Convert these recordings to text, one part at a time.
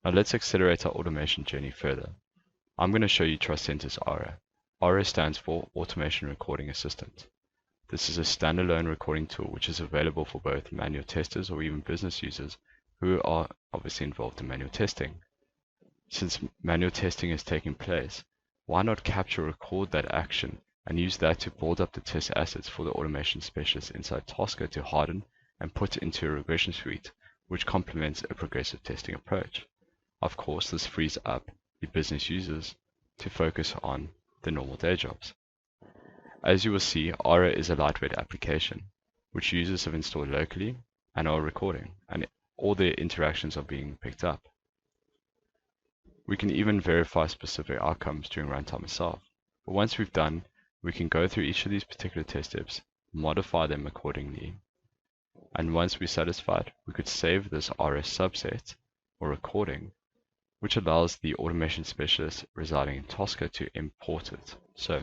Now let's accelerate our automation journey further. I'm going to show you Tricentis ARA. ARA stands for Automation Recording Assistant. This is a standalone recording tool which is available for both manual testers or even business users who are obviously involved in manual testing. Since manual testing is taking place, why not capture or record that action and use that to build up the test assets for the automation specialist inside Tosca to harden and put into a regression suite, which complements a progressive testing approach. Of course, this frees up the business users to focus on the normal day jobs. As you will see, ARA is a lightweight application, which users have installed locally and are recording, and all their interactions are being picked up. We can even verify specific outcomes during runtime itself. But once we've done, we can go through each of these particular test steps, modify them accordingly, and once we're satisfied, we could save this ARA subset or recording, which allows the automation specialist residing in Tosca to import it. So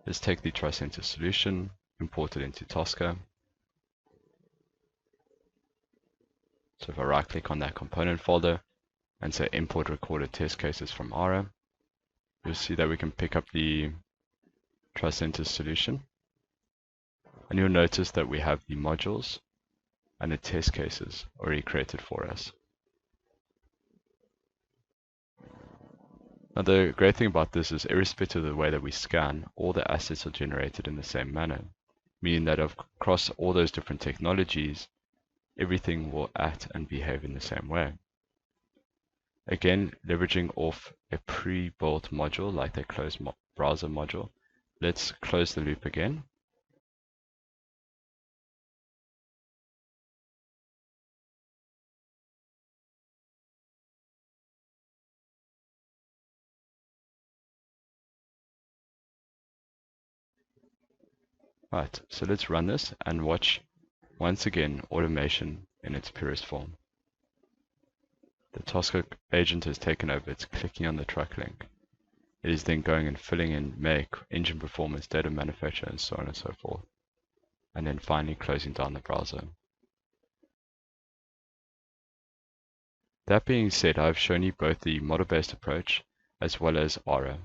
let's take the Tricentis solution, import it into Tosca. So if I right click on that component folder and say import recorded test cases from ARA, you'll see that we can pick up the Tricentis solution. And you'll notice that we have the modules and the test cases already created for us. Now the great thing about this is irrespective of the way that we scan, all the assets are generated in the same manner, meaning that across all those different technologies, everything will act and behave in the same way. Again, leveraging off a pre-built module like the closed browser module, let's close the loop again. Right, so let's run this and watch once again automation in its purest form. The Tosca agent has taken over. It's clicking on the truck link. It is then going and filling in make, engine performance, date of manufacture, and so on and so forth. And then finally closing down the browser. That being said, I've shown you both the model-based approach as well as ARA.